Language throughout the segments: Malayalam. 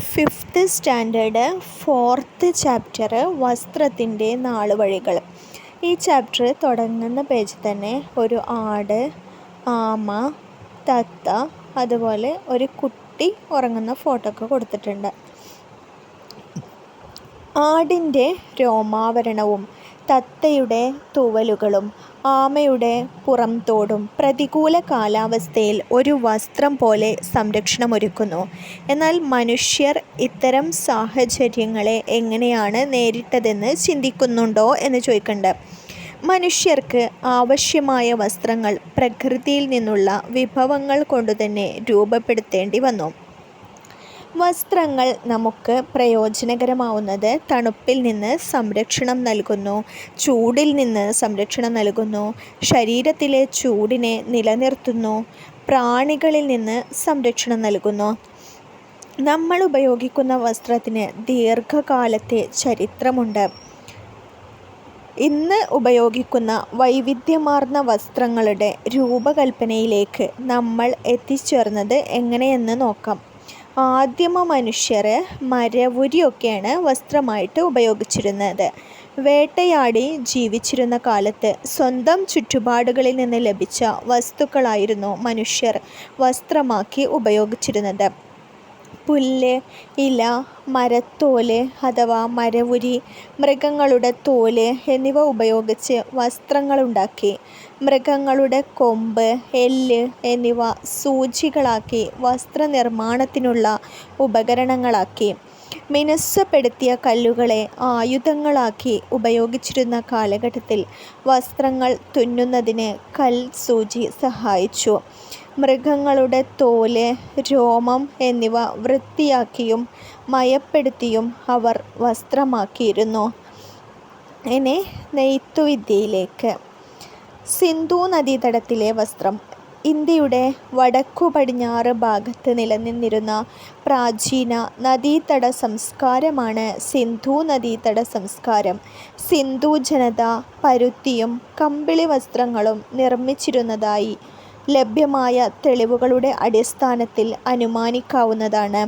ഫിഫ്ത്ത് സ്റ്റാൻഡേർഡ് 4th ചാപ്റ്റർ വസ്ത്രത്തിൻ്റെ നാളുവഴികൾ. ഈ ചാപ്റ്റർ തുടങ്ങുന്ന പേജിൽ തന്നെ ഒരു ആട്, ആമ, തത്ത, അതുപോലെ ഒരു കുട്ടി ഉറങ്ങുന്ന ഫോട്ടോ ഒക്കെ കൊടുത്തിട്ടുണ്ട്. ആടിൻ്റെ രോമാവരണവും തത്തയുടെ തൂവലുകളും ആമയുടെ പുറംതോടും പ്രതികൂല കാലാവസ്ഥയിൽ ഒരു വസ്ത്രം പോലെ സംരക്ഷണമൊരുക്കുന്നു. എന്നാൽ മനുഷ്യർ ഇത്തരം സാഹചര്യങ്ങളെ എങ്ങനെയാണ് നേരിട്ടതെന്ന് ചിന്തിക്കുന്നുണ്ടോ എന്ന് ചോദിക്കുന്നുണ്ട്. മനുഷ്യർക്ക് ആവശ്യമായ വസ്ത്രങ്ങൾ പ്രകൃതിയിൽ നിന്നുള്ള വിഭവങ്ങൾ കൊണ്ടുതന്നെ രൂപപ്പെടുത്തേണ്ടി വന്നു. വസ്ത്രങ്ങൾ നമുക്ക് പ്രയോജനകരമാവുന്നത് തണുപ്പിൽ നിന്ന് സംരക്ഷണം നൽകുന്നു, ചൂടിൽ നിന്ന് സംരക്ഷണം നൽകുന്നു, ശരീരത്തിലെ ചൂടിനെ നിലനിർത്തുന്നു, പ്രാണികളിൽ നിന്ന് സംരക്ഷണം നൽകുന്നു. നമ്മൾ ഉപയോഗിക്കുന്ന വസ്ത്രത്തിന് ദീർഘകാലത്തെ ചരിത്രമുണ്ട്. ഇന്ന് ഉപയോഗിക്കുന്ന വൈവിധ്യമാർന്ന വസ്ത്രങ്ങളുടെ രൂപകൽപ്പനയിലേക്ക് നമ്മൾ എത്തിച്ചേർന്നത് എങ്ങനെയെന്ന് നോക്കാം. ആദിമ മനുഷ്യർ മരവുരിയൊക്കെയാണ് വസ്ത്രമായിട്ട് ഉപയോഗിച്ചിരുന്നത്. വേട്ടയാടി ജീവിച്ചിരുന്ന കാലത്ത് സ്വന്തം ചുറ്റുപാടുകളിൽ നിന്ന് ലഭിച്ച വസ്തുക്കളായിരുന്നു മനുഷ്യർ വസ്ത്രമാക്കി ഉപയോഗിച്ചിരുന്നത്. പുല്ല്, ഇല, മരത്തോല് അഥവാ മരവുരി, മൃഗങ്ങളുടെ തോല് എന്നിവ ഉപയോഗിച്ച് വസ്ത്രങ്ങളുണ്ടാക്കി. മൃഗങ്ങളുടെ കൊമ്പ്, എല്ല് എന്നിവ സൂചികളാക്കി വസ്ത്രനിർമ്മാണത്തിനുള്ള ഉപകരണങ്ങളാക്കി. മിനുസപ്പെടുത്തിയ കല്ലുകളെ ആയുധങ്ങളാക്കി ഉപയോഗിച്ചിരുന്ന കാലഘട്ടത്തിൽ വസ്ത്രങ്ങൾ തുന്നുന്നതിന് കൽസൂചി സഹായിച്ചു. മൃഗങ്ങളുടെ തോല്, രോമം എന്നിവ വൃത്തിയാക്കിയും മയപ്പെടുത്തിയും അവർ വസ്ത്രമാക്കിയിരുന്നു. ഇനി നെയ്ത്തുവിദ്യയിലേക്ക്. സിന്ധു നദീതടത്തിലെ വസ്ത്രം. ഇന്ത്യയുടെ വടക്കു പടിഞ്ഞാറ് ഭാഗത്ത് നിലനിന്നിരുന്ന പ്രാചീന നദീതട സംസ്കാരമാണ് സിന്ധു നദീതട സംസ്കാരം. സിന്ധു ജനത പരുത്തിയും കമ്പിളി വസ്ത്രങ്ങളും നിർമ്മിച്ചിരുന്നതായി ലഭ്യമായ തെളിവുകളുടെ അടിസ്ഥാനത്തിൽ അനുമാനിക്കാവുന്നതാണ്.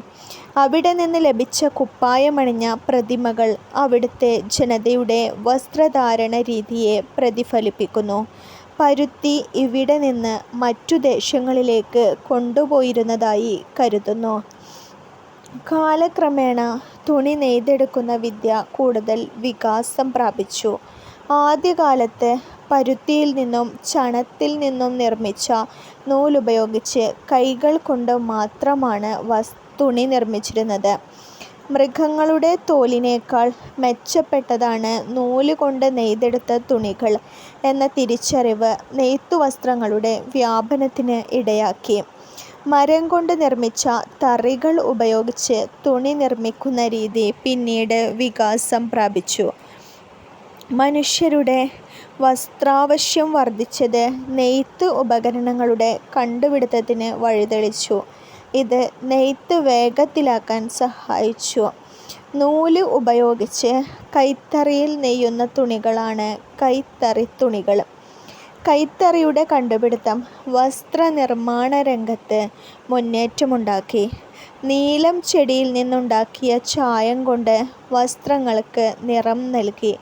അവിടെ നിന്ന് ലഭിച്ച കുപ്പായമണിഞ്ഞ പ്രതിമകൾ അവിടുത്തെ ജനതയുടെ വസ്ത്രധാരണ രീതിയെ പ്രതിഫലിപ്പിക്കുന്നു. പരുത്തി ഇവിടെ നിന്ന് മറ്റു ദേശങ്ങളിലേക്ക് കൊണ്ടുപോയിരുന്നതായി കരുതുന്നു. കാലക്രമേണ തുണി നെയ്തെടുക്കുന്ന വിദ്യ കൂടുതൽ വികാസം പ്രാപിച്ചു. ആദ്യകാലത്ത് പരുത്തിയിൽ നിന്നും ചണത്തിൽ നിന്നും നിർമ്മിച്ച നൂലുപയോഗിച്ച് കൈകൾ കൊണ്ട് മാത്രമാണ് തുണി നിർമ്മിച്ചിരുന്നത്. മൃഗങ്ങളുടെ തോലിനേക്കാൾ മെച്ചപ്പെട്ടതാണ് നൂല് കൊണ്ട് നെയ്തെടുത്ത തുണികൾ എന്ന തിരിച്ചറിവ് നെയ്ത്തുവസ്ത്രങ്ങളുടെ വ്യാപനത്തിന് ഇടയാക്കി. മരം കൊണ്ട് നിർമ്മിച്ച തറികൾ ഉപയോഗിച്ച് തുണി നിർമ്മിക്കുന്ന രീതി പിന്നീട് വികാസം പ്രാപിച്ചു. മനുഷ്യരുടെ വസ്ത്രാവശ്യം വർദ്ധിച്ചത് നെയ്ത്ത് ഉപകരണങ്ങളുടെ കണ്ടുപിടുത്തത്തിന് വഴിതെളിച്ചു. ഇത് നെയ്ത്ത് വേഗത്തിലാക്കാൻ സഹായിച്ചു. നൂല് ഉപയോഗിച്ച് കൈത്തറിയിൽ നെയ്യുന്ന തുണികളാണ് കൈത്തറിത്തുണികൾ. കൈത്തറിയുടെ കണ്ടുപിടുത്തം വസ്ത്രനിർമ്മാണ രംഗത്ത് മുന്നേറ്റമുണ്ടാക്കി. നീലം ചെടിയിൽ നിന്നുണ്ടാക്കിയ ചായം കൊണ്ട് വസ്ത്രങ്ങൾക്ക് നിറം നൽകി.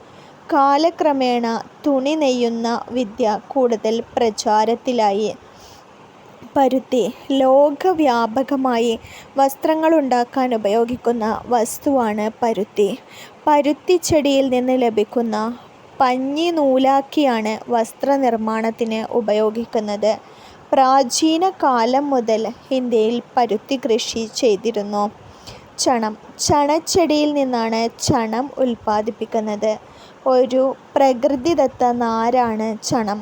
കാലക്രമേണ തുണി നെയ്യുന്ന വിദ്യ കൂടുതൽ പ്രചാരത്തിലായി. പരുത്തി. ലോകവ്യാപകമായി വസ്ത്രങ്ങളുണ്ടാക്കാൻ ഉപയോഗിക്കുന്ന വസ്തുവാണ് പരുത്തി. പരുത്തിച്ചെടിയിൽ നിന്ന് ലഭിക്കുന്ന പഞ്ഞി നൂലാക്കിയാണ് വസ്ത്രനിർമ്മാണത്തിന് ഉപയോഗിക്കുന്നത്. പ്രാചീന കാലം മുതൽ ഇന്ത്യയിൽ പരുത്തി കൃഷി ചെയ്തിരുന്നു. ചണം. ചണച്ചെടിയിൽ നിന്നാണ് ചണം ഉൽപ്പാദിപ്പിക്കുന്നത്. ഒരു പ്രകൃതിദത്ത നാരാണ് ചണം.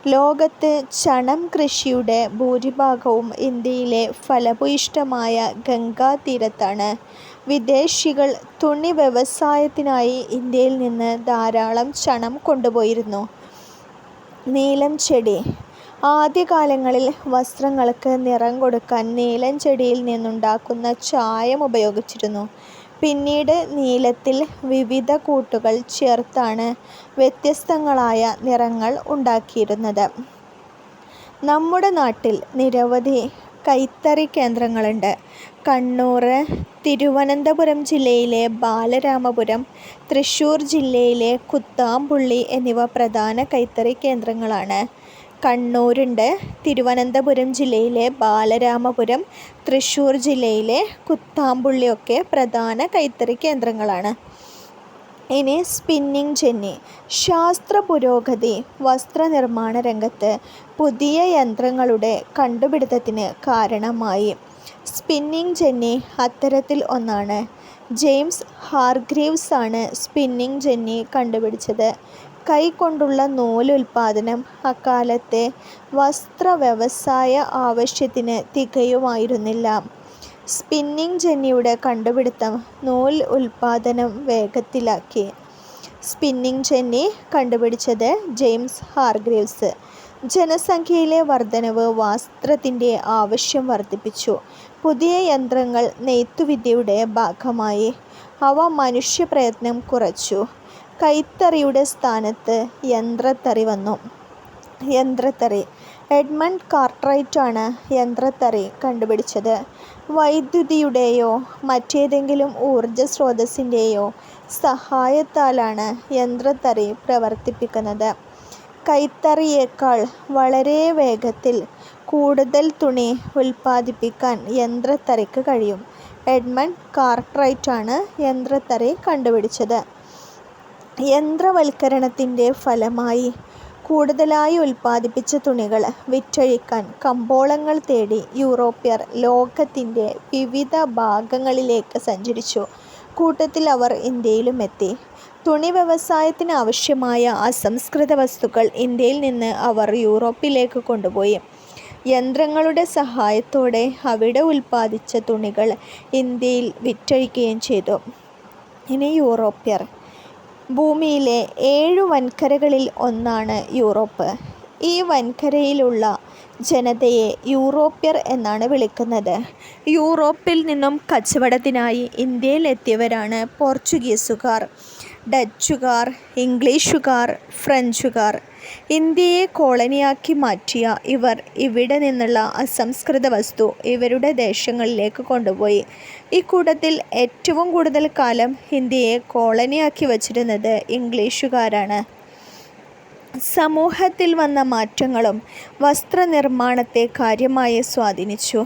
ലോകത്ത് ചണം കൃഷിയുടെ ഭൂരിഭാഗവും ഇന്ത്യയിലെ ഫലഭൂയിഷ്ഠമായ ഗംഗാതീരത്താണ്. വിദേശികൾ തുണി വ്യവസായത്തിനായി ഇന്ത്യയിൽ നിന്ന് ധാരാളം ചണം കൊണ്ടുപോയിരുന്നു. നീലം ചെടി. ആദ്യകാലങ്ങളിൽ വസ്ത്രങ്ങൾക്ക് നിറം കൊടുക്കാൻ നീലം ചെടിയിൽ നിന്നുണ്ടാക്കുന്ന ചായം ഉപയോഗിച്ചിരുന്നു. പിന്നീട് നീലത്തിൽ വിവിധ കൂട്ടുകൾ ചേർത്താണ് വ്യത്യസ്തങ്ങളായ നിറങ്ങൾ ഉണ്ടാക്കിയിരുന്നത്. നമ്മുടെ നാട്ടിൽ നിരവധി കൈത്തറി കേന്ദ്രങ്ങളുണ്ട്. കണ്ണൂർ, തിരുവനന്തപുരം ജില്ലയിലെ ബാലരാമപുരം, തൃശ്ശൂർ ജില്ലയിലെ കുത്താമ്പുള്ളി എന്നിവ പ്രധാന കൈത്തറി കേന്ദ്രങ്ങളാണ്. കണ്ണൂരുണ്ട്, തിരുവനന്തപുരം ജില്ലയിലെ ബാലരാമപുരം, തൃശ്ശൂർ ജില്ലയിലെ കുത്താമ്പുള്ളി ഒക്കെ പ്രധാന കൈത്തറി കേന്ദ്രങ്ങളാണ്. ഇനി സ്പിന്നിങ് ജെന്നി. ശാസ്ത്ര പുരോഗതി വസ്ത്രനിർമ്മാണ രംഗത്ത് പുതിയ യന്ത്രങ്ങളുടെ കണ്ടുപിടുത്തത്തിന് കാരണമായി. സ്പിന്നിങ് ജെന്നി അത്തരത്തിൽ ഒന്നാണ്. ജെയിംസ് ഹാർഗ്രീവ്സ് ആണ് സ്പിന്നിങ് ജെന്നി കണ്ടുപിടിച്ചത്. കൈകൊണ്ടുള്ള നൂലുൽപാദനം അക്കാലത്തെ വസ്ത്രവ്യവസായ ആവശ്യത്തിന് തികയുമായിരുന്നില്ല. സ്പിന്നിങ് ജെന്നിയുടെ കണ്ടുപിടുത്തം നൂൽ ഉൽപാദനം വേഗത്തിലാക്കി. സ്പിന്നിങ് ജെന്നി കണ്ടുപിടിച്ചത് ജെയിംസ് ഹാർഗ്രീവ്സ്. ജനസംഖ്യയിലെ വർധനവ് വസ്ത്രത്തിൻ്റെ ആവശ്യം വർദ്ധിപ്പിച്ചു. പുതിയ യന്ത്രങ്ങൾ നെയ്ത്തുവിദ്യയുടെ ഭാഗമായി. അവ മനുഷ്യപ്രയത്നം കുറച്ചു. കൈത്തറിയുടെ സ്ഥാനത്ത് യന്ത്രത്തറി വന്നു. യന്ത്രത്തറി. എഡ്മണ്ട് കാർട്ട്റൈറ്റ് ആണ് യന്ത്രത്തറി കണ്ടുപിടിച്ചത്. വൈദ്യുതിയുടെയോ മറ്റേതെങ്കിലും ഊർജ സ്രോതസ്സിൻ്റെയോ സഹായത്താലാണ് യന്ത്രത്തറി പ്രവർത്തിപ്പിക്കുന്നത്. കൈത്തറിയേക്കാൾ വളരെ വേഗത്തിൽ കൂടുതൽ തുണി ഉൽപ്പാദിപ്പിക്കാൻ യന്ത്രത്തറിക്ക് കഴിയും. എഡ്മണ്ട് കാർട്ട്റൈറ്റ് ആണ് യന്ത്രത്തറി കണ്ടുപിടിച്ചത്. യന്ത്രവൽക്കരണത്തിൻ്റെ ഫലമായി കൂടുതലായി ഉൽപ്പാദിപ്പിച്ച തുണികൾ വിറ്റഴിക്കാൻ കമ്പോളങ്ങൾ തേടി യൂറോപ്യർ ലോകത്തിൻ്റെ വിവിധ ഭാഗങ്ങളിലേക്ക് സഞ്ചരിച്ചു. കൂട്ടത്തിൽ അവർ ഇന്ത്യയിലും എത്തി. തുണി വ്യവസായത്തിന് ആവശ്യമായ അസംസ്കൃത വസ്തുക്കൾ ഇന്ത്യയിൽ നിന്ന് അവർ യൂറോപ്പിലേക്ക് കൊണ്ടുപോയി. യന്ത്രങ്ങളുടെ സഹായത്തോടെ അവിടെ ഉൽപ്പാദിച്ച തുണികൾ ഇന്ത്യയിൽ വിറ്റഴിക്കുകയും ചെയ്തു. ഇനി യൂറോപ്യർ. ഭൂമിയിലെ 7 വൻകരകളിൽ ഒന്നാണ് യൂറോപ്പ്. ഈ വൻകരയിലുള്ള ജനതയെ യൂറോപ്യർ എന്നാണ് വിളിക്കുന്നത്. യൂറോപ്പിൽ നിന്നും കച്ചവടത്തിനായി ഇന്ത്യയിൽ എത്തിയവരാണ് പോർച്ചുഗീസുകാർ, ഡച്ചുകാർ, ഇംഗ്ലീഷുകാർ, ഫ്രഞ്ചുകാർ. ഇന്ത്യയെ കോളനിയാക്കി മാറ്റിയ ഇവർ ഇവിടെ നിന്നുള്ള അസംസ്കൃത വസ്തു ഇവരുടെ ദേശങ്ങളിലേക്ക് കൊണ്ടുപോയി. ഇക്കൂട്ടത്തിൽ ഏറ്റവും കൂടുതൽ കാലം ഇന്ത്യയെ കോളനിയാക്കി വച്ചിരുന്നത് ഇംഗ്ലീഷുകാരാണ്. സമൂഹത്തിൽ വന്ന മാറ്റങ്ങളും വസ്ത്രനിർമ്മാണത്തെ കാര്യമായി സ്വാധീനിച്ചു.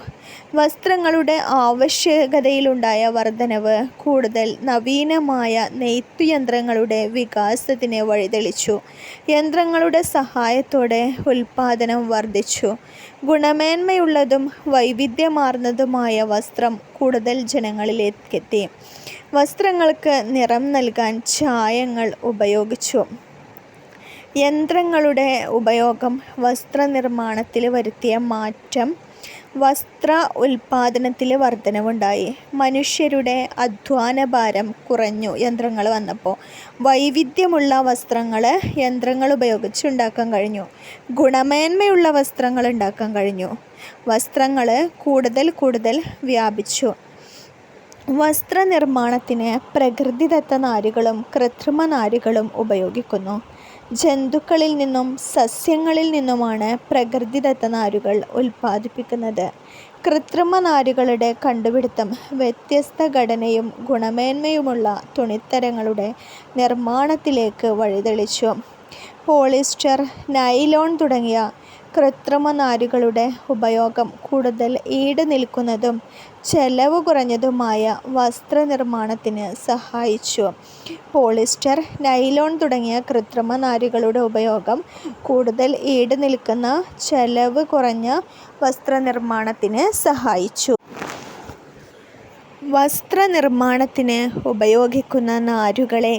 വസ്ത്രങ്ങളുടെ ആവശ്യകതയിലുണ്ടായ വർധനവ് കൂടുതൽ നവീനമായ നെയ്ത്തുയന്ത്രങ്ങളുടെ വികാസത്തിന് വഴിതെളിച്ചു. യന്ത്രങ്ങളുടെ സഹായത്തോടെ ഉൽപ്പാദനം വർദ്ധിച്ചു. ഗുണമേന്മയുള്ളതും വൈവിധ്യമാർന്നതുമായ വസ്ത്രം കൂടുതൽ ജനങ്ങളിലേക്കെത്തി. വസ്ത്രങ്ങൾക്ക് നിറം നൽകാൻ ചായങ്ങൾ ഉപയോഗിച്ചു. യന്ത്രങ്ങളുടെ ഉപയോഗം വസ്ത്രനിർമ്മാണത്തിൽ വരുത്തിയ മാറ്റം വസ്ത്ര ഉൽപ്പാദനത്തിൽ വർധനവുണ്ടായി. മനുഷ്യരുടെ അധ്വാനഭാരം കുറഞ്ഞു. യന്ത്രങ്ങൾ വന്നപ്പോൾ വൈവിധ്യമുള്ള വസ്ത്രങ്ങൾ യന്ത്രങ്ങൾ ഉപയോഗിച്ച് ഉണ്ടാക്കാൻ കഴിഞ്ഞു. ഗുണമേന്മയുള്ള വസ്ത്രങ്ങൾ ഉണ്ടാക്കാൻ കഴിഞ്ഞു. വസ്ത്രങ്ങൾ കൂടുതൽ വ്യാപിച്ചു. വസ്ത്രനിർമ്മാണത്തിന് പ്രകൃതിദത്ത നാരുകളും കൃത്രിമ നാരുകളും ഉപയോഗിക്കുന്നു. ജന്തുക്കളിൽ നിന്നും സസ്യങ്ങളിൽ നിന്നുമാണ് പ്രകൃതിദത്ത നാരുകൾ ഉൽപ്പാദിപ്പിക്കുന്നത്. കൃത്രിമ നാരുകളുടെ കണ്ടുപിടുത്തം വ്യത്യസ്ത ഘടനയും ഗുണമേന്മയുമുള്ള തുണിത്തരങ്ങളുടെ നിർമ്മാണത്തിലേക്ക് വഴിതെളിച്ചു. പോളിസ്റ്റർ, നൈലോൺ തുടങ്ങിയ കൃത്രിമ നാരുകളുടെ ഉപയോഗം കൂടുതൽ ഈട് നിൽക്കുന്നതും ചെലവ് കുറഞ്ഞതുമായ വസ്ത്രനിർമ്മാണത്തിന് സഹായിച്ചു. പോളിസ്റ്റർ, നൈലോൺ തുടങ്ങിയ കൃത്രിമ നാരുകളുടെ ഉപയോഗം കൂടുതൽ ഈട് നിൽക്കുന്ന ചെലവ് കുറഞ്ഞ വസ്ത്രനിർമ്മാണത്തിന് സഹായിച്ചു. വസ്ത്രനിർമ്മാണത്തിന് ഉപയോഗിക്കുന്ന നാരുകളെ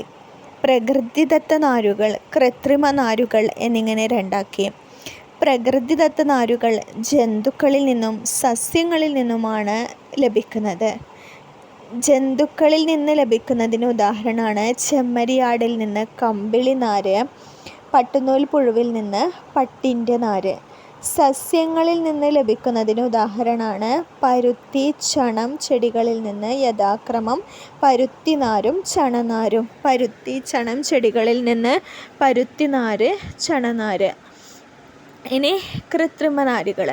പ്രകൃതിദത്ത നാരുകൾ, കൃത്രിമ നാരുകൾ എന്നിങ്ങനെ രണ്ടാക്കി. പ്രകൃതിദത്ത നാരുകൾ ജന്തുക്കളിൽ നിന്നും സസ്യങ്ങളിൽ നിന്നുമാണ് ലഭിക്കുന്നത്. ജന്തുക്കളിൽ നിന്ന് ലഭിക്കുന്നതിന് ഉദാഹരണമാണ് ചെമ്മരിയാടിൽ നിന്ന് കമ്പിളി നാര്, പട്ടുനൂൽ പുഴുവിൽ നിന്ന് പട്ടിൻ്റെ നാര്. സസ്യങ്ങളിൽ നിന്ന് ലഭിക്കുന്നതിന് ഉദാഹരണമാണ് പരുത്തി, ചണം ചെടികളിൽ നിന്ന് യഥാക്രമം പരുത്തിനാരും ചണനാരും. പരുത്തി, ചണം ചെടികളിൽ നിന്ന് പരുത്തിനാര്, ചണനാര്. ഇനി കൃത്രിമ നാരുകൾ.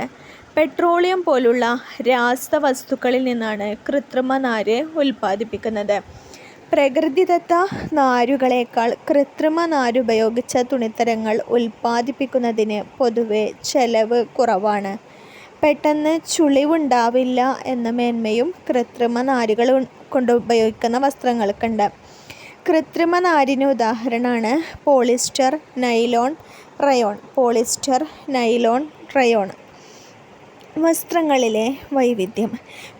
പെട്രോളിയം പോലുള്ള രാസവസ്തുക്കളിൽ നിന്നാണ് കൃത്രിമ നാര് ഉൽപ്പാദിപ്പിക്കുന്നത്. പ്രകൃതിദത്ത നാരുകളേക്കാൾ കൃത്രിമ നാരുപയോഗിച്ച തുണിത്തരങ്ങൾ ഉൽപ്പാദിപ്പിക്കുന്നതിന് പൊതുവെ ചെലവ് കുറവാണ്. പെട്ടെന്ന് ചുളിവുണ്ടാവില്ല എന്ന മേന്മയും കൃത്രിമ നാരുകൾ കൊണ്ട് ഉപയോഗിക്കുന്ന വസ്ത്രങ്ങൾക്കുണ്ട്. കൃത്രിമ നാരിന് ഉദാഹരണമാണ് polyester, nylon, rayon. Polyester, nylon, rayon. വസ്ത്രങ്ങളിലെ വൈവിധ്യം.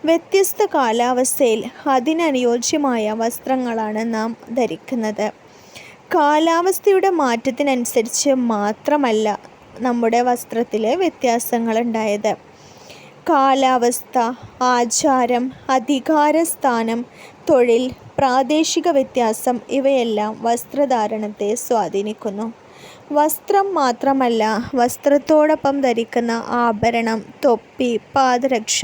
വ്യത്യസ്ത കാലാവസ്ഥയിൽ അതിനനുയോജ്യമായ വസ്ത്രങ്ങളാണ് നാം ധരിക്കുന്നത്. കാലാവസ്ഥയുടെ മാറ്റത്തിനനുസരിച്ച് മാത്രമല്ല നമ്മുടെ വസ്ത്രത്തിൽ വ്യത്യാസങ്ങളുണ്ടായത്. കാലാവസ്ഥ, ആചാരം, അധികാരസ്ഥാനം, തൊഴിൽ, പ്രാദേശിക വ്യത്യാസം ഇവയെല്ലാം വസ്ത്രധാരണത്തെ സ്വാധീനിക്കുന്നു. വസ്ത്രം മാത്രമല്ല, വസ്ത്രത്തോടൊപ്പം ധരിക്കുന്ന ആഭരണം, തൊപ്പി, പാദരക്ഷ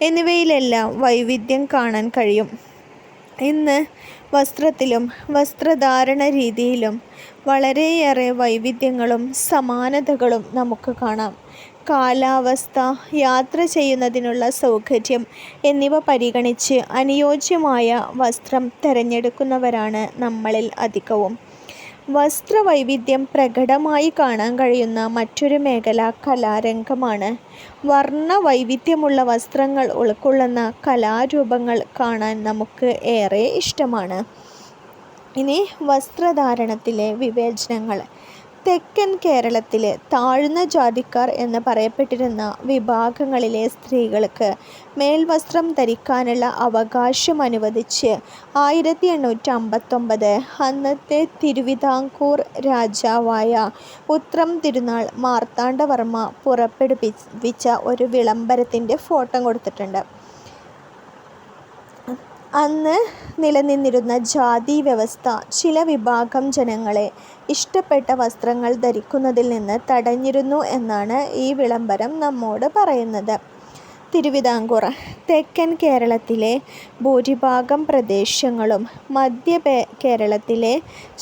എന്നിവയിലെല്ലാം വൈവിധ്യം കാണാൻ കഴിയും. ഇന്ന് വസ്ത്രത്തിലും വസ്ത്രധാരണ രീതിയിലും വളരെയേറെ വൈവിധ്യങ്ങളും സമാനതകളും നമുക്ക് കാണാം. കാലാവസ്ഥ, യാത്ര ചെയ്യുന്നതിനുള്ള സൗകര്യം എന്നിവ പരിഗണിച്ച് അനുയോജ്യമായ വസ്ത്രം തിരഞ്ഞെടുക്കുന്നവരാണ് നമ്മളിൽ അധികവും. വസ്ത്രവൈവിധ്യം പ്രകടമായി കാണാൻ കഴിയുന്ന മറ്റൊരു മേഖല കലാരംഗമാണ്. വർണ്ണവൈവിധ്യമുള്ള വസ്ത്രങ്ങൾ ഉൾക്കൊള്ളുന്ന കലാരൂപങ്ങൾ കാണാൻ നമുക്ക് ഏറെ ഇഷ്ടമാണ്. ഇനി വസ്ത്രധാരണത്തിലെ വിവേചനങ്ങൾ. തെക്കൻ കേരളത്തിലെ താഴ്ന്ന ജാതിക്കാർ എന്ന് പറയപ്പെട്ടിരുന്ന വിഭാഗങ്ങളിലെ സ്ത്രീകൾക്ക് മേൽവസ്ത്രം ധരിക്കാനുള്ള അവകാശം അനുവദിച്ച് 1859 അന്നത്തെ തിരുവിതാംകൂർ രാജാവായ ഉത്രം തിരുനാൾ മാർത്താണ്ഡവർമ്മ പുറപ്പെടുവിച്ച ഒരു വിളംബരത്തിൻ്റെ ഫോട്ടോ കൊടുത്തിട്ടുണ്ട്. അന്ന് നിലനിന്നിരുന്ന ജാതി വ്യവസ്ഥ ചില വിഭാഗം ജനങ്ങളെ ഇഷ്ടപ്പെട്ട വസ്ത്രങ്ങൾ ധരിക്കുന്നതിൽ നിന്ന് തടഞ്ഞിരുന്നു എന്നാണ് ഈ വിളംബരം നമ്മോട് പറയുന്നത്. തിരുവിതാംകൂർ തെക്കൻ കേരളത്തിലെ ഭൂരിഭാഗം പ്രദേശങ്ങളും മധ്യ കേരളത്തിലെ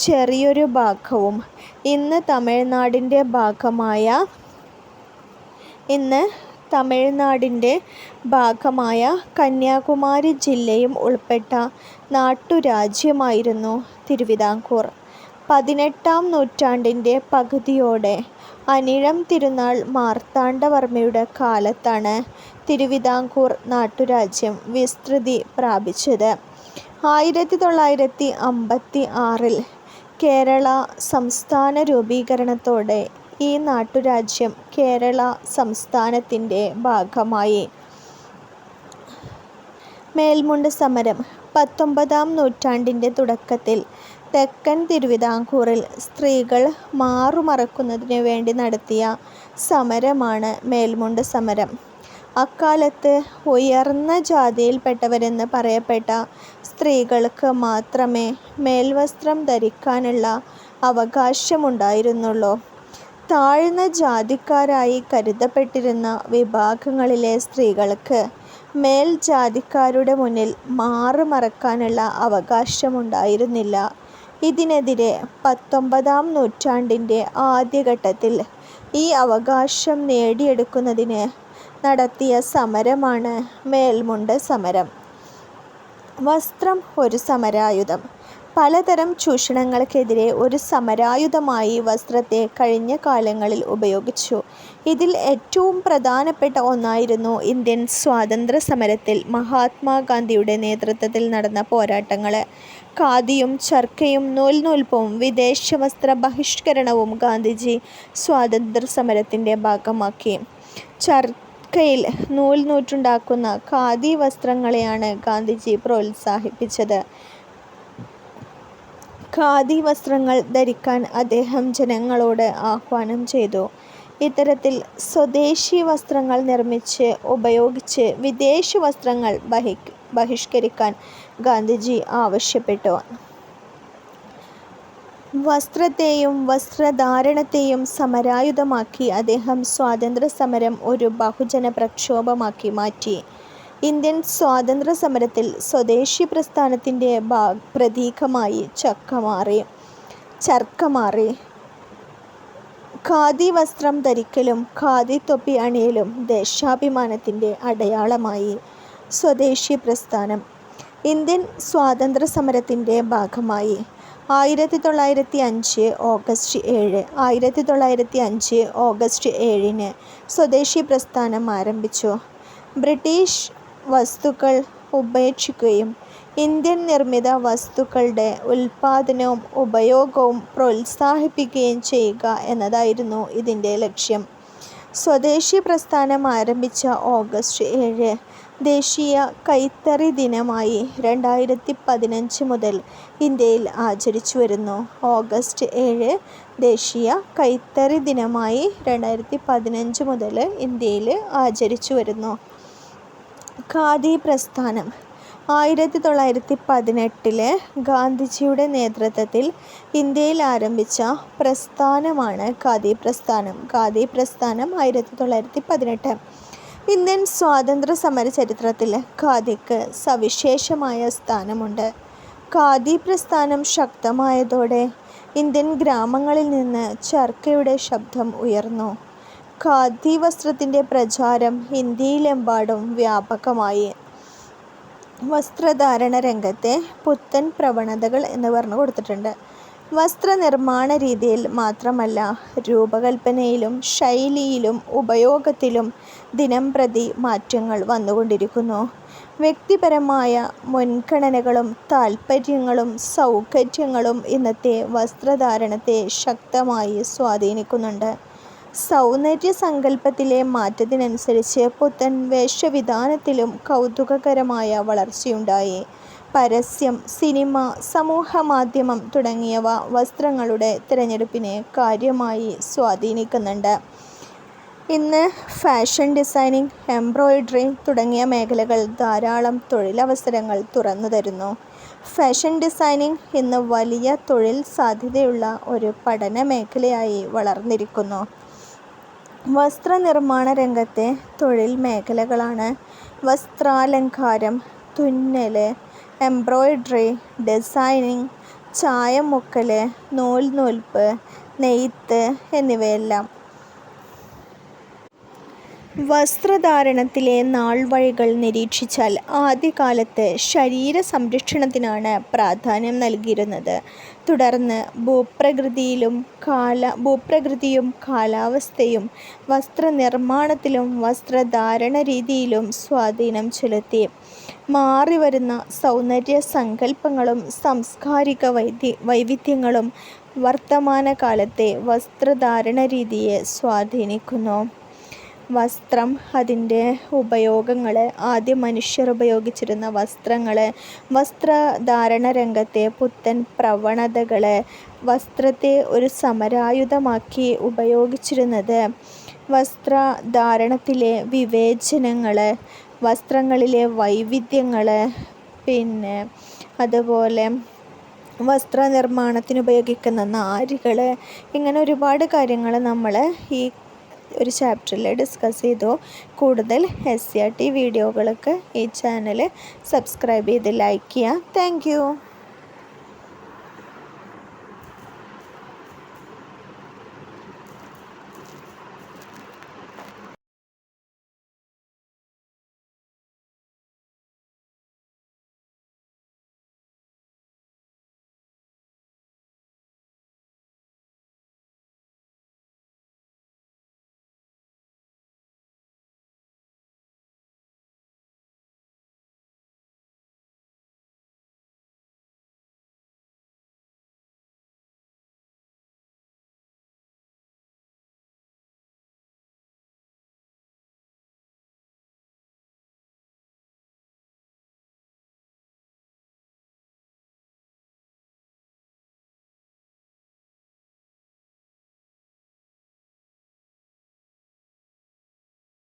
ചെറിയൊരു ഭാഗവും ഇന്ന് തമിഴ്നാടിൻ്റെ ഭാഗമായ കന്യാകുമാരി ജില്ലയും ഉൾപ്പെട്ട നാട്ടുരാജ്യമായിരുന്നു തിരുവിതാംകൂർ. 18-ാം നൂറ്റാണ്ടിൻ്റെ പകുതിയോടെ അനിഴം തിരുനാൾ മാർത്താണ്ഡവർമ്മയുടെ കാലത്താണ് തിരുവിതാംകൂർ നാട്ടുരാജ്യം വിസ്തൃതി പ്രാപിച്ചത്. 1956 കേരള സംസ്ഥാന രൂപീകരണത്തോടെ ഈ നാട്ടുരാജ്യം കേരള സംസ്ഥാനത്തിൻ്റെ ഭാഗമായി. മേൽമുണ്ട് സമരം. 19-ാം നൂറ്റാണ്ടിൻ്റെ തുടക്കത്തിൽ തെക്കൻ തിരുവിതാംകൂറിൽ സ്ത്രീകൾ മാറുമറക്കുന്നതിനു വേണ്ടി നടത്തിയ സമരമാണ് മേൽമുണ്ട് സമരം. അക്കാലത്ത് ഉയർന്ന ജാതിയിൽപ്പെട്ടവരെന്ന് പറയപ്പെട്ട സ്ത്രീകൾക്ക് മാത്രമേ മേൽവസ്ത്രം ധരിക്കാനുള്ള അവകാശമുണ്ടായിരുന്നുള്ളൂ. താഴ്ന്ന ജാതിക്കാരായി കരുതപ്പെട്ടിരുന്ന വിഭാഗങ്ങളിലെ സ്ത്രീകൾക്ക് മേൽജാതിക്കാരുടെ മുന്നിൽ മാറുമറക്കാനുള്ള അവകാശമുണ്ടായിരുന്നില്ല. ഇതിനെതിരെ 19-ാം നൂറ്റാണ്ടിൻ്റെ ആദ്യഘട്ടത്തിൽ ഈ അവകാശം നേടിയെടുക്കുന്നതിന് നടത്തിയ സമരമാണ് മേൽമുണ്ട് സമരം. വസ്ത്രം ഒരു സമരായുധം. പലതരം ചൂഷണങ്ങൾക്കെതിരെ ഒരു സമരായുധമായി വസ്ത്രത്തെ കഴിഞ്ഞ കാലങ്ങളിൽ ഉപയോഗിച്ചു. ഇതിൽ ഏറ്റവും പ്രധാനപ്പെട്ട ഒന്നായിരുന്നു ഇന്ത്യൻ സ്വാതന്ത്ര്യ സമരത്തിൽ മഹാത്മാഗാന്ധിയുടെ നേതൃത്വത്തിൽ നടന്ന പോരാട്ടങ്ങൾ. ഖാദിയും ചർക്കയും നൂൽനൂൽപ്പും വിദേശ വസ്ത്ര ബഹിഷ്കരണവും ഗാന്ധിജി സ്വാതന്ത്ര്യ സമരത്തിൻ്റെ ഭാഗമാക്കി. ചർക്കയിൽ നൂൽ നൂറ്റുണ്ടാക്കുന്ന ഖാദി വസ്ത്രങ്ങളെയാണ് ഗാന്ധിജി പ്രോത്സാഹിപ്പിച്ചത്. ഖാദി വസ്ത്രങ്ങൾ ധരിക്കാൻ അദ്ദേഹം ജനങ്ങളോട് ആഹ്വാനം ചെയ്തു. ഇത്തരത്തിൽ സ്വദേശി വസ്ത്രങ്ങൾ നിർമ്മിച്ച് ഉപയോഗിച്ച് വിദേശ വസ്ത്രങ്ങൾ ബഹിഷ്കരിക്കാൻ ഗാന്ധിജി ആവശ്യപ്പെട്ടു. വസ്ത്രത്തെയും വസ്ത്രധാരണത്തെയും സമരായുധമാക്കി അദ്ദേഹം സ്വാതന്ത്ര്യ സമരം ഒരു ബഹുജന പ്രക്ഷോഭമാക്കി മാറ്റി. ഇന്ത്യൻ സ്വാതന്ത്ര്യ സമരത്തിൽ സ്വദേശി പ്രസ്ഥാനത്തിൻ്റെ പ്രതീകമായി ചർക്ക മാറി. ഖാദി വസ്ത്രം ധരിക്കലും ഖാദി തൊപ്പി അണിയലും ദേശാഭിമാനത്തിൻ്റെ അടയാളമായി. സ്വദേശി പ്രസ്ഥാനം ഇന്ത്യൻ സ്വാതന്ത്ര്യ സമരത്തിൻ്റെ ഭാഗമായി 1905 ഓഗസ്റ്റ് 7 1905 ഓഗസ്റ്റ് 7 സ്വദേശി പ്രസ്ഥാനം ആരംഭിച്ചു. ബ്രിട്ടീഷ് വസ്തുക്കൾ ഉപേക്ഷിക്കുകയും ഇന്ത്യൻ നിർമ്മിത വസ്തുക്കളുടെ ഉൽപ്പാദനവും ഉപയോഗവും പ്രോത്സാഹിപ്പിക്കുകയും ചെയ്യുക എന്നതായിരുന്നു ഇതിൻ്റെ ലക്ഷ്യം. സ്വദേശി പ്രസ്ഥാനം ആരംഭിച്ച ഓഗസ്റ്റ് 7 ദേശീയ കൈത്തറി ദിനമായി 2015 മുതൽ ഇന്ത്യയിൽ ആചരിച്ചു വരുന്നു. ഓഗസ്റ്റ് 7 ദേശീയ കൈത്തറി ദിനമായി 2015 മുതൽ ഇന്ത്യയിൽ ആചരിച്ചു വരുന്നു. ഖാദി പ്രസ്ഥാനം 1918 ഗാന്ധിജിയുടെ നേതൃത്വത്തിൽ ഇന്ത്യയിൽ ആരംഭിച്ച പ്രസ്ഥാനമാണ് ഖാദി പ്രസ്ഥാനം. ഖാദി പ്രസ്ഥാനം 1918. ഇന്ത്യൻ സ്വാതന്ത്ര്യ സമര ചരിത്രത്തിൽ ഖാദിക്ക് സവിശേഷമായ സ്ഥാനമുണ്ട്. ഖാദി പ്രസ്ഥാനം ശക്തമായതോടെ ഇന്ത്യൻ ഗ്രാമങ്ങളിൽ നിന്ന് ചർക്കയുടെ ശബ്ദം ഉയർന്നു. ഖാദി വസ്ത്രത്തിൻ്റെ പ്രചാരം ഇന്ത്യയിലെമ്പാടും വ്യാപകമായി. വസ്ത്രധാരണ രംഗത്തെ പുത്തൻ പ്രവണതകൾ എന്ന് പറഞ്ഞു കൊടുത്തിട്ടുണ്ട്. വസ്ത്രനിർമ്മാണ രീതിയിൽ മാത്രമല്ല, രൂപകൽപ്പനയിലും ശൈലിയിലും ഉപയോഗത്തിലും ദിനംപ്രതി മാറ്റങ്ങൾ വന്നുകൊണ്ടിരിക്കുന്നു. വ്യക്തിപരമായ മുൻഗണനകളും താൽപ്പര്യങ്ങളും സൗകര്യങ്ങളും ഇന്നത്തെ വസ്ത്രധാരണത്തെ ശക്തമായി സ്വാധീനിക്കുന്നുണ്ട്. സൗന്ദര്യ സങ്കല്പത്തിലെ മാറ്റത്തിനനുസരിച്ച് പുത്തൻ വേഷവിധാനത്തിലും കൗതുകകരമായ വളർച്ചയുണ്ടായി. പരസ്യം, സിനിമ, സമൂഹമാധ്യമം തുടങ്ങിയവ വസ്ത്രങ്ങളുടെ തിരഞ്ഞെടുപ്പിനെ കാര്യമായി സ്വാധീനിക്കുന്നുണ്ട്. ഇന്ന് ഫാഷൻ ഡിസൈനിങ്, എംബ്രോയിഡറി തുടങ്ങിയ മേഖലകൾ ധാരാളം തൊഴിലവസരങ്ങൾ തുറന്നു തരുന്നു. ഫാഷൻ ഡിസൈനിങ് ഇന്ന് വലിയ തൊഴിൽ സാധ്യതയുള്ള ഒരു പഠന മേഖലയായി വളർന്നിരിക്കുന്നു. വസ്ത്രനിർമ്മാണ രംഗത്തെ തൊഴിൽ മേഖലകളാണ് വസ്ത്രാലങ്കാരം, തുന്നൽ, എംബ്രോയിഡറി, ഡിസൈനിങ്, ചായം മുക്കൽ, നൂൽപ്പ്, നെയ്ത്ത് എന്നിവയെല്ലാം. വസ്ത്രധാരണത്തിലെ നാൾവഴികൾ നിരീക്ഷിച്ചാൽ ആദ്യകാലത്ത് ശരീര സംരക്ഷണത്തിനാണ് പ്രാധാന്യം നൽകിയിരുന്നത്. തുടർന്ന് ഭൂപ്രകൃതിയും കാലാവസ്ഥയും വസ്ത്രനിർമ്മാണത്തിലും വസ്ത്രധാരണ രീതിയിലും സ്വാധീനം ചെലുത്തി. മാറിവരുന്ന സൗന്ദര്യ സങ്കല്പങ്ങളും സാംസ്കാരിക വൈവിധ്യങ്ങളും വർത്തമാനകാലത്തെ വസ്ത്രധാരണ രീതിയെ സ്വാധീനിക്കുന്നു. വസ്ത്രം, അതിൻ്റെ ഉപയോഗങ്ങൾ, ആദ്യം മനുഷ്യർ ഉപയോഗിച്ചിരുന്ന വസ്ത്രങ്ങൾ, വസ്ത്രധാരണ രംഗത്തെ പുത്തൻ പ്രവണതകൾ, വസ്ത്രത്തെ ഒരു സമരായുധമാക്കി ഉപയോഗിച്ചിരുന്നത്, വസ്ത്രധാരണത്തിലെ വിവേചനങ്ങൾ, വസ്ത്രങ്ങളിലെ വൈവിധ്യങ്ങൾ, പിന്നെ അതുപോലെ വസ്ത്രനിർമ്മാണത്തിന് ഉപയോഗിക്കുന്ന നാരുകൾ, ഇങ്ങനെ ഒരുപാട് കാര്യങ്ങൾ നമ്മൾ ഈ ഒരു ചാപ്റ്ററിൽ ഡിസ്കസ് ചെയ്തു. കൂടുതൽ SCRT വീഡിയോകൾക്ക് ഈ ചാനൽ സബ്സ്ക്രൈബ് ചെയ്ത് ലൈക്ക് ചെയ്യുക. Thank you.